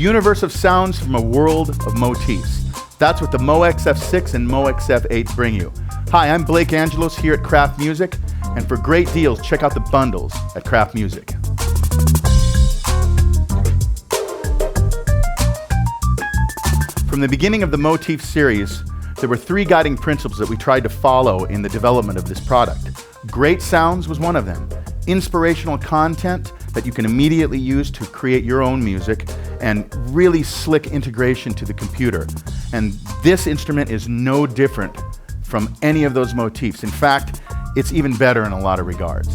universe of sounds from a world of motifs. That's what the MOXF6 and MOXF8 bring you. Hi, I'm Blake Angelos here at Kraft Music, and for great deals, check out the bundles at Kraft Music. From the beginning of the Motif series, there were three guiding principles that we tried to follow in the development of this product. Great sounds was one of them. Inspirational content that you can immediately use to create your own music, and really slick integration to the computer. And this instrument is no different from any of those motifs. In fact, it's even better in a lot of regards.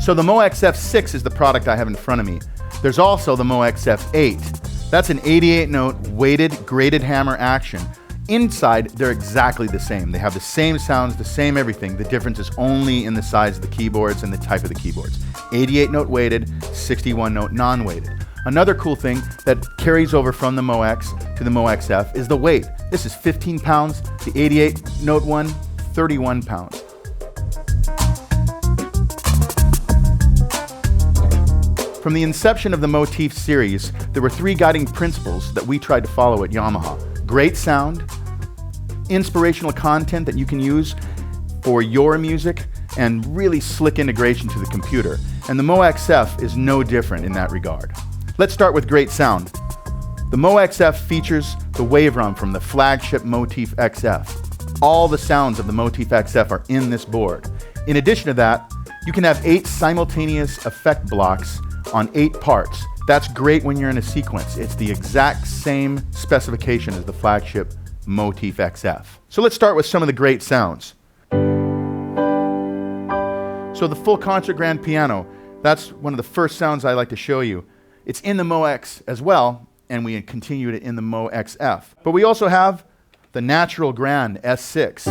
So the MOXF6 is the product I have in front of me. There's also the MOXF8. That's an 88-note weighted graded hammer action. Inside, they're exactly the same. They have the same sounds, the same everything. The difference is only in the size of the keyboards and the type of the keyboards. 88-note weighted, 61-note non-weighted. Another cool thing that carries over from the MOX to the MOXF is the weight. This is 15 pounds, the 88-note one, 31 pounds. From the inception of the Motif series, there were three guiding principles that we tried to follow at Yamaha. Great sound, inspirational content that you can use for your music, and really slick integration to the computer. And the MOXF is no different in that regard. Let's start with great sound. The MOXF features the wave run from the flagship Motif XF. All the sounds of the Motif XF are in this board. In addition to that, you can have 8 simultaneous effect blocks on 8 parts. That's great when you're in a sequence. It's the exact same specification as the flagship Motif XF. So let's start with some of the great sounds. So the full concert grand piano, that's one of the first sounds I like to show you. It's in the MOX as well, and we continued it in the MOXF. But we also have the natural grand S6.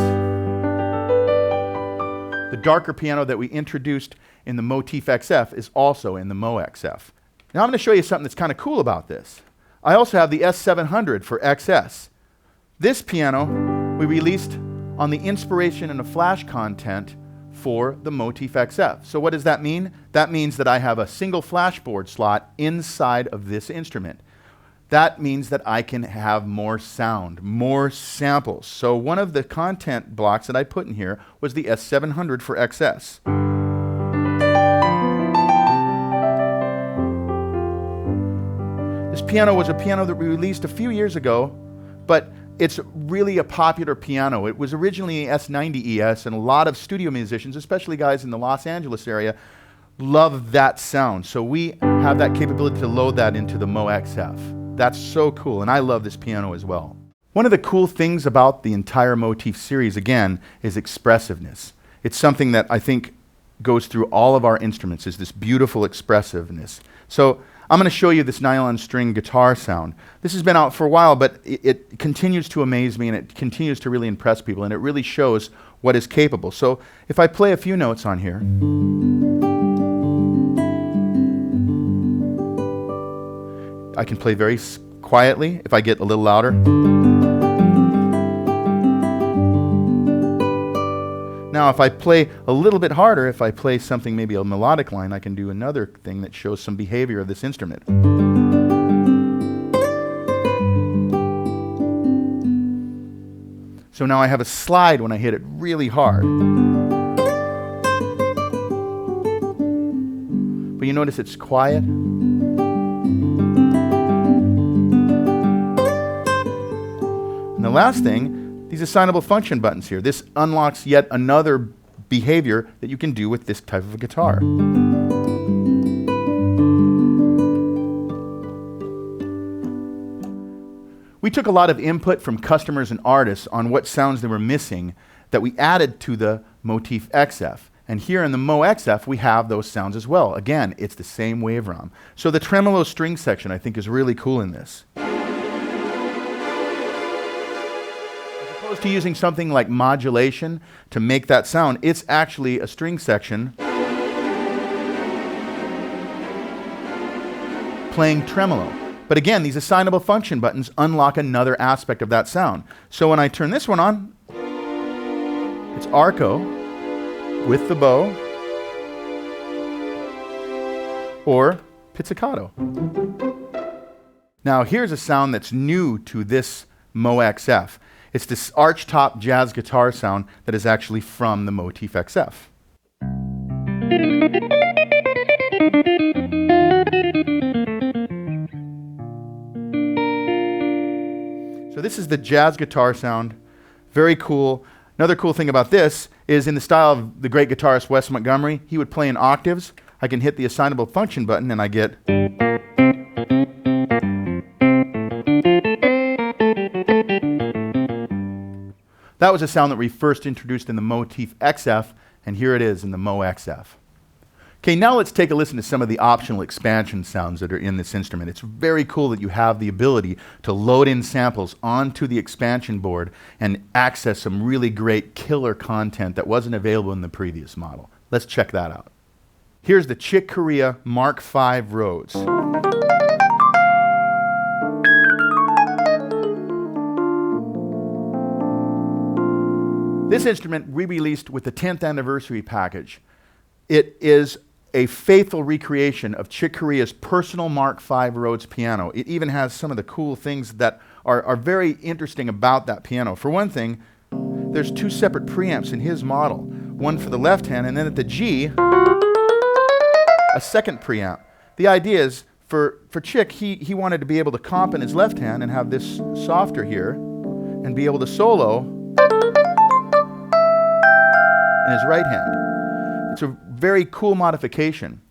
The darker piano that we introduced in the Motif XF is also in the MOXF. Now I'm going to show you something that's kind of cool about this. I also have the S700 for XS. This piano we released on the inspiration and the flash content for the Motif XF. So what does that mean? That means that I have a single flashboard slot inside of this instrument. That means that I can have more sound, more samples. So one of the content blocks that I put in here was the S700 for XS. This piano was a piano that we released a few years ago, but it's really a popular piano. It was originally an S90 ES, and a lot of studio musicians, especially guys in the Los Angeles area, love that sound. So we have that capability to load that into the MOXF. That's so cool, and I love this piano as well. One of the cool things about the entire Motif series, again, is expressiveness. It's something that I think goes through all of our instruments, is this beautiful expressiveness. So I'm going to show you this nylon string guitar sound. This has been out for a while, but it continues to amaze me, and it continues to really impress people, and it really shows what is capable. So if I play a few notes on here, I can play very quietly. If I get a little louder, now if I play a little bit harder, if I play something, maybe a melodic line, I can do another thing that shows some behavior of this instrument. So now I have a slide when I hit it really hard. But you notice it's quiet. And the last thing, these assignable function buttons here. This unlocks yet another behavior that you can do with this type of a guitar. We took a lot of input from customers and artists on what sounds they were missing that we added to the Motif XF. And here in the MOXF, we have those sounds as well. Again, it's the same wave ROM. So the tremolo string section, I think, is really cool in this. As opposed to using something like modulation to make that sound, it's actually a string section playing tremolo. But again, these assignable function buttons unlock another aspect of that sound. So when I turn this one on, it's Arco. with the bow, or pizzicato. Now here's a sound that's new to this MOXF. It's this archtop jazz guitar sound that is actually from the MOXF6. So this is the jazz guitar sound. Very cool. Another cool thing about this is in the style of the great guitarist Wes Montgomery, he would play in octaves. I can hit the assignable function button and I get... That was a sound that we first introduced in the MOXF, and here it is in the MOXF. Okay, now let's take a listen to some of the optional expansion sounds that are in this instrument. It's very cool that you have the ability to load in samples onto the expansion board and access some really great killer content that wasn't available in the previous model. Let's check that out. Here's the Chick Corea Mark V Rhodes. This instrument we released with the 10th anniversary package. It is a faithful recreation of Chick Corea's personal Mark V Rhodes piano. It even has some of the cool things that are very interesting about that piano. For one thing, there's two separate preamps in his model. One for the left hand, and then at the G, a second preamp. The idea is, for Chick, he wanted to be able to comp in his left hand and have this softer here, and be able to solo in his right hand. It's a very cool modification.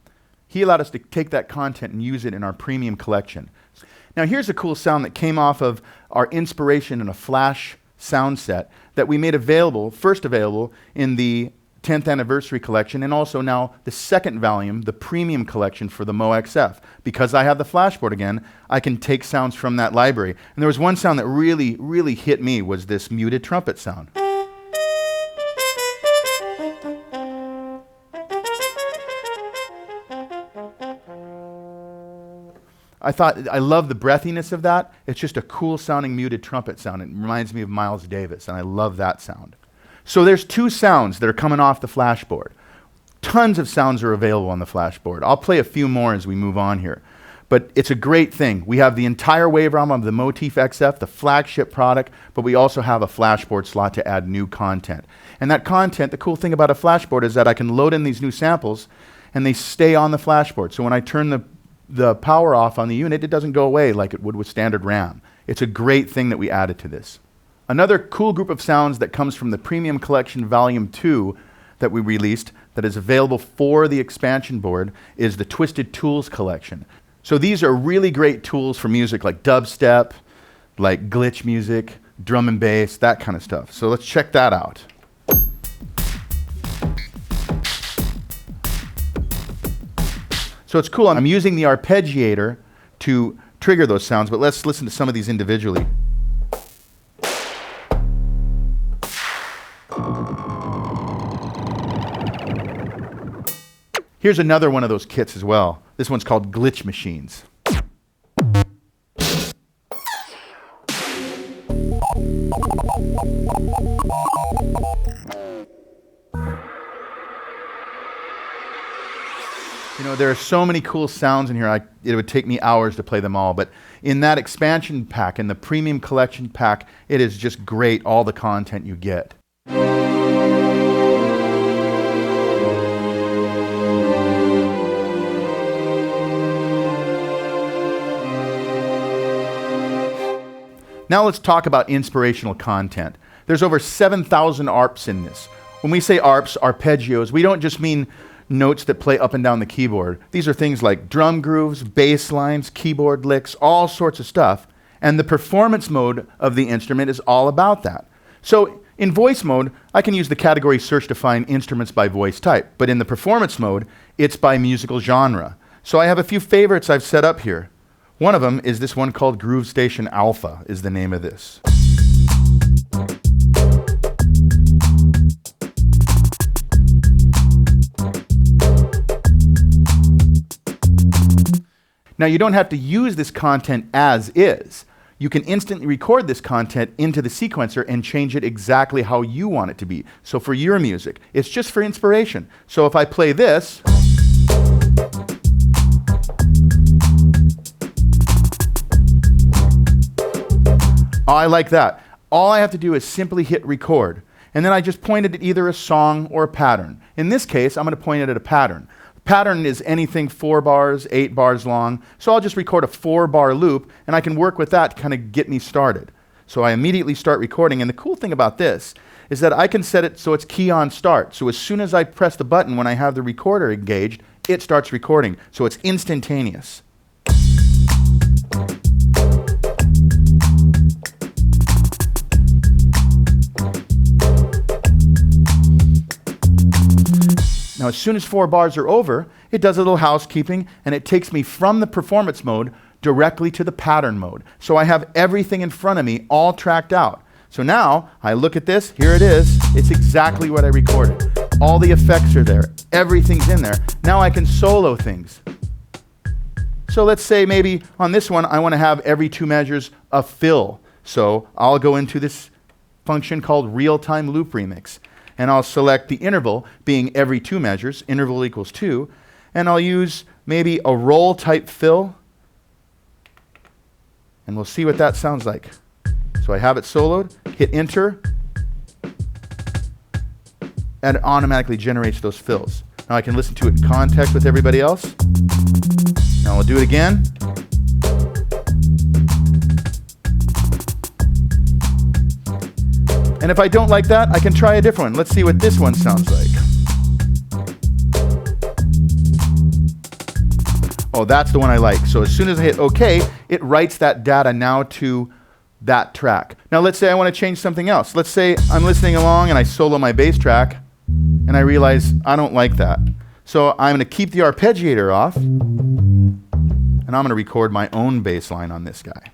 He allowed us to take that content and use it in our premium collection. Now here's a cool sound that came off of our inspiration in a flash sound set that we made available, first available in the 10th anniversary collection, and also now the second volume, the premium collection for the MOXF. Because I have the flashboard again, I can take sounds from that library. And there was one sound that really, really hit me, was this muted trumpet sound. I love the breathiness of that. It's just a cool sounding muted trumpet sound. It reminds me of Miles Davis, and I love that sound. So there's two sounds that are coming off the flashboard. Tons of sounds are available on the flashboard. I'll play a few more as we move on here. But it's a great thing. We have the entire waveform of the MOXF6, the flagship product, but we also have a flashboard slot to add new content. And that content, the cool thing about a flashboard is that I can load in these new samples and they stay on the flashboard. So when I turn the power off on the unit, it doesn't go away like it would with standard RAM. It's a great thing that we added to this. Another cool group of sounds that comes from the Premium Collection Volume 2 that we released that is available for the expansion board is the Twisted Tools collection. So these are really great tools for music like dubstep, like glitch music, drum and bass, that kind of stuff. So let's check that out. So it's cool. I'm using the arpeggiator to trigger those sounds, but let's listen to some of these individually. Here's another one of those kits as well. This one's called Glitch Machines. You know, there are so many cool sounds in here, it would take me hours to play them all, but in that expansion pack, in the premium collection pack, it is just great, all the content you get. Now let's talk about inspirational content. There's over 7,000 ARPs in this. When we say ARPs, arpeggios, we don't just mean notes that play up and down the keyboard. These are things like drum grooves, bass lines, keyboard licks, all sorts of stuff. And the performance mode of the instrument is all about that. So in voice mode, I can use the category search to find instruments by voice type. But in the performance mode, it's by musical genre. So I have a few favorites I've set up here. One of them is this one called Workstation Alpha, is the name of this. Now you don't have to use this content as is. you can instantly record this content into the sequencer and change it exactly how you want it to be. So for your music, it's just for inspiration. So if I play this, oh, I like that. All I have to do is simply hit record. And then I just point it at either a song or a pattern. In this case, I'm going to point it at a pattern. Pattern is anything 4 bars, 8 bars long. So I'll just record a 4-bar loop, and I can work with that to kind of get me started. So I immediately start recording. And the cool thing about this is that I can set it so it's key on start. So as soon as I press the button when I have the recorder engaged, it starts recording. So it's instantaneous. Now, as soon as 4 bars are over, it does a little housekeeping, and it takes me from the performance mode directly to the pattern mode. So I have everything in front of me all tracked out. So now I look at this, here it is. It's exactly what I recorded. All the effects are there. Everything's in there. Now I can solo things. So let's say maybe on this one, I want to have every 2 measures a fill. So I'll go into this function called real-time loop remix. And I'll select the interval being every 2 measures, interval equals 2, and I'll use maybe a roll type fill, and we'll see what that sounds like. So I have it soloed, hit enter, and it automatically generates those fills. Now I can listen to it in context with everybody else. Now I'll do it again. And if I don't like that, I can try a different one. Let's see what this one sounds like. Oh, that's the one I like. So as soon as I hit OK, it writes that data now to that track. Now let's say I want to change something else. Let's say I'm listening along and I solo my bass track, and I realize I don't like that. So I'm going to keep the arpeggiator off, and I'm going to record my own bass line on this guy.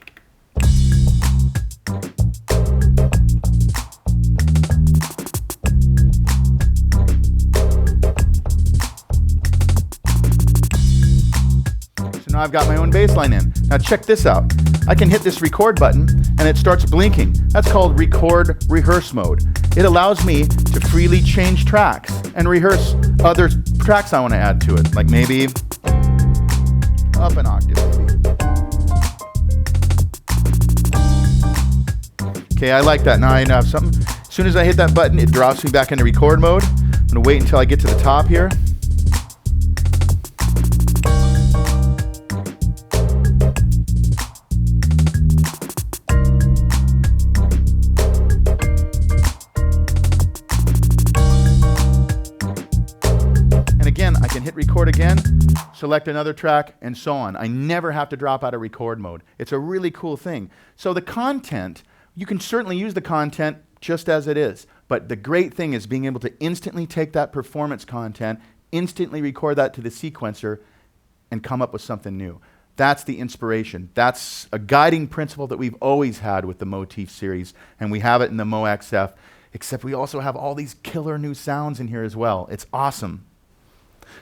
Now I've got my own bass line in. Now check this out. I can hit this record button and it starts blinking. That's called record rehearse mode. It allows me to freely change tracks and rehearse other tracks I want to add to it. Like maybe up an octave. Okay, I like that. Now I have something. As soon as I hit that button, it drops me back into record mode. I'm going to wait until I get to the top here. I can hit record again, select another track, and so on. I never have to drop out of record mode. It's a really cool thing. So the content, you can certainly use the content just as it is, but the great thing is being able to instantly take that performance content, instantly record that to the sequencer, and come up with something new. That's the inspiration. That's a guiding principle that we've always had with the Motif series, and we have it in the MOXF, except we also have all these killer new sounds in here as well. It's awesome.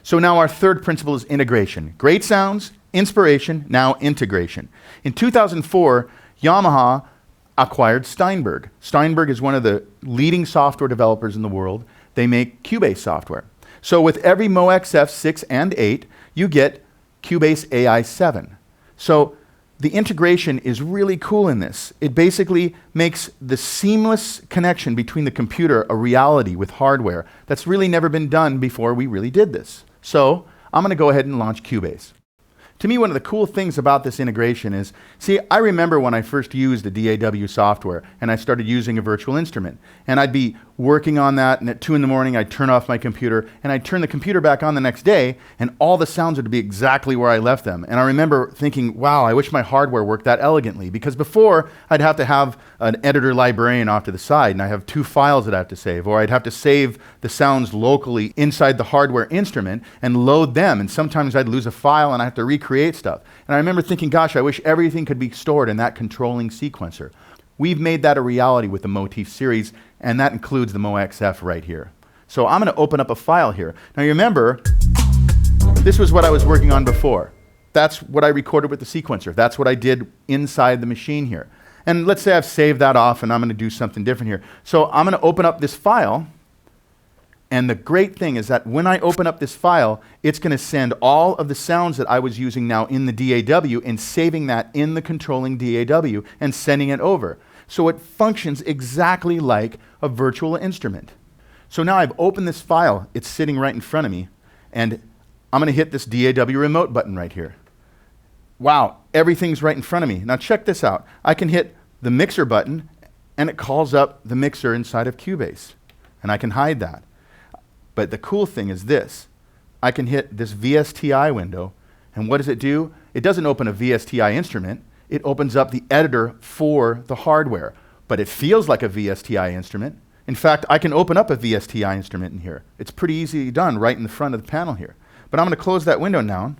So now our third principle is integration. Great sounds, inspiration, now integration. In 2004, Yamaha acquired Steinberg. Steinberg is one of the leading software developers in the world. They make Cubase software. So with every MOXF6 and 8, you get Cubase AI 7. So the integration is really cool in this. It basically makes the seamless connection between the computer a reality with hardware. That's really never been done before we really did this. So I'm going to go ahead and launch Cubase. To me, one of the cool things about this integration is, see, I remember when I first used the DAW software and I started using a virtual instrument. And I'd be working on that, and at 2 in the morning, I'd turn off my computer, and I'd turn the computer back on the next day, and all the sounds would be exactly where I left them. And I remember thinking, wow, I wish my hardware worked that elegantly. Because before, I'd have to have an editor librarian off to the side, and I have 2 files that I have to save. Or I'd have to save the sounds locally inside the hardware instrument and load them. And sometimes I'd lose a file, and I have to recreate stuff. And I remember thinking, gosh, I wish everything could be stored in that controlling sequencer. We've made that a reality with the Motif series, and that includes the MOXF right here. So I'm going to open up a file here. Now you remember, this was what I was working on before. That's what I recorded with the sequencer. That's what I did inside the machine here. And let's say I've saved that off and I'm going to do something different here. So I'm going to open up this file. And the great thing is that when I open up this file, it's going to send all of the sounds that I was using now in the DAW and saving that in the controlling DAW and sending it over. So it functions exactly like a virtual instrument. So now I've opened this file. It's sitting right in front of me. And I'm going to hit this DAW remote button right here. Wow, everything's right in front of me. Now check this out. I can hit the mixer button, and it calls up the mixer inside of Cubase. And I can hide that. But the cool thing is this. I can hit this VSTI window, and what does it do? It doesn't open a VSTI instrument. It opens up the editor for the hardware. But it feels like a VSTI instrument. In fact, I can open up a VSTI instrument in here. It's pretty easily done right in the front of the panel here. But I'm going to close that window now.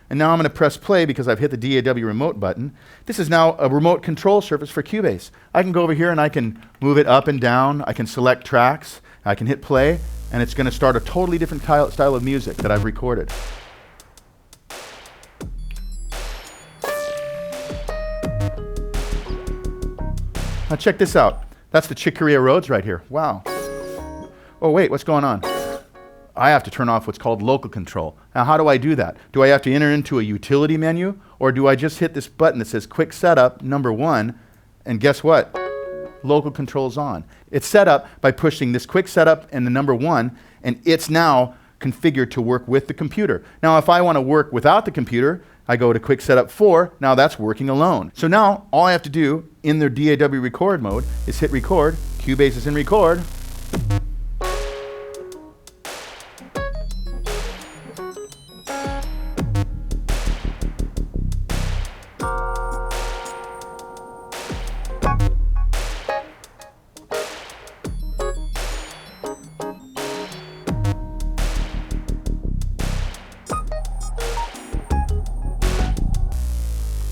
And now I'm going to press play because I've hit the DAW remote button. This is now a remote control surface for Cubase. I can go over here and I can move it up and down. I can select tracks. I can hit play. And it's going to start a totally different style of music that I've recorded. Now check this out. That's the Chick Corea Roads right here. Wow. Oh wait, what's going on? I have to turn off what's called local control. Now how do I do that? Do I have to enter into a utility menu? Or do I just hit this button that says Quick Setup #1, and guess what? Local control's on. It's set up by pushing this Quick Setup and the #1, and it's now configured to work with the computer. Now if I want to work without the computer, I go to Quick Setup 4, now that's working alone. So now all I have to do in the DAW record mode is hit record, Cubase is in record.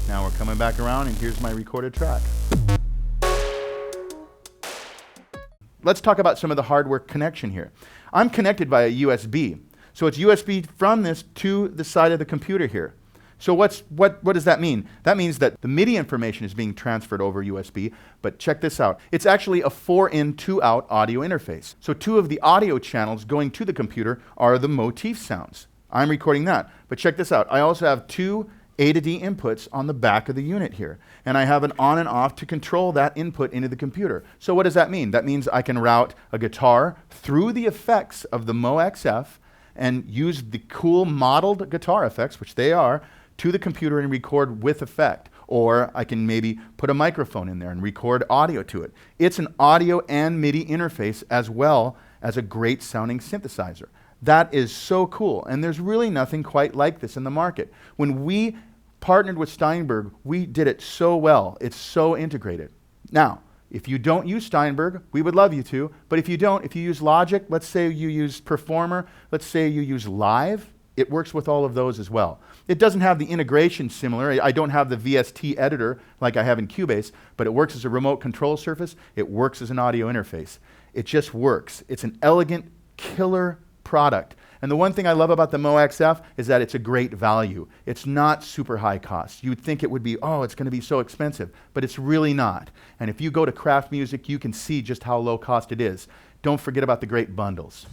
Now we're coming back around and here's my recorded track. Let's talk about some of the hardware connection here. I'm connected via USB. So it's USB from this to the side of the computer here. So what does that mean? That means that the MIDI information is being transferred over USB, but check this out. It's actually a 4-in, 2-out audio interface. So 2 of the audio channels going to the computer are the motif sounds. I'm recording that, but check this out. I also have 2 A to D inputs on the back of the unit here. And I have an on and off to control that input into the computer. So what does that mean? That means I can route a guitar through the effects of the MOXF and use the cool modeled guitar effects, which they are, to the computer and record with effect. Or I can maybe put a microphone in there and record audio to it. It's an audio and MIDI interface as well as a great sounding synthesizer. That is so cool, and there's really nothing quite like this in the market. When we partnered with Steinberg, we did it so well. It's so integrated. Now, if you don't use Steinberg, we would love you to, but if you don't, if you use Logic, let's say you use Performer, let's say you use Live, it works with all of those as well. It doesn't have the integration similar. I don't have the VST editor like I have in Cubase, but it works as a remote control surface. It works as an audio interface. It just works. It's an elegant, killer product. And the one thing I love about the MOXF is that it's a great value. It's not super high cost. You would think it would be, oh, it's going to be so expensive, but it's really not. And if you go to Kraft Music, you can see just how low cost it is. Don't forget about the great bundles.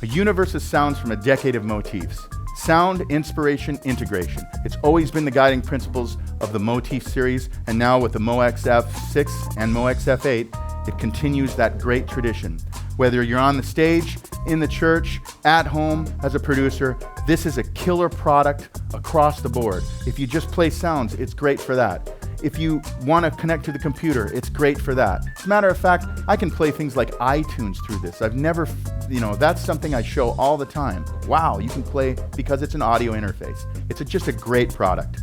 A universe of sounds from a decade of motifs. Sound, inspiration, integration. It's always been the guiding principles of the Motif series, and now with the MOXF6 and MOXF8, it continues that great tradition. Whether you're on the stage, in the church, at home, as a producer, this is a killer product across the board. If you just play sounds, it's great for that. If you want to connect to the computer, it's great for that. As a matter of fact, I can play things like iTunes through this. I've never, that's something I show all the time. Wow, you can play because it's an audio interface. It's just a great product.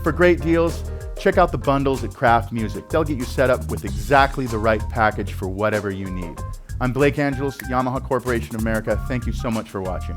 For great deals, check out the bundles at Kraft Music. They'll get you set up with exactly the right package for whatever you need. I'm Blake Angelos, Yamaha Corporation of America. Thank you so much for watching.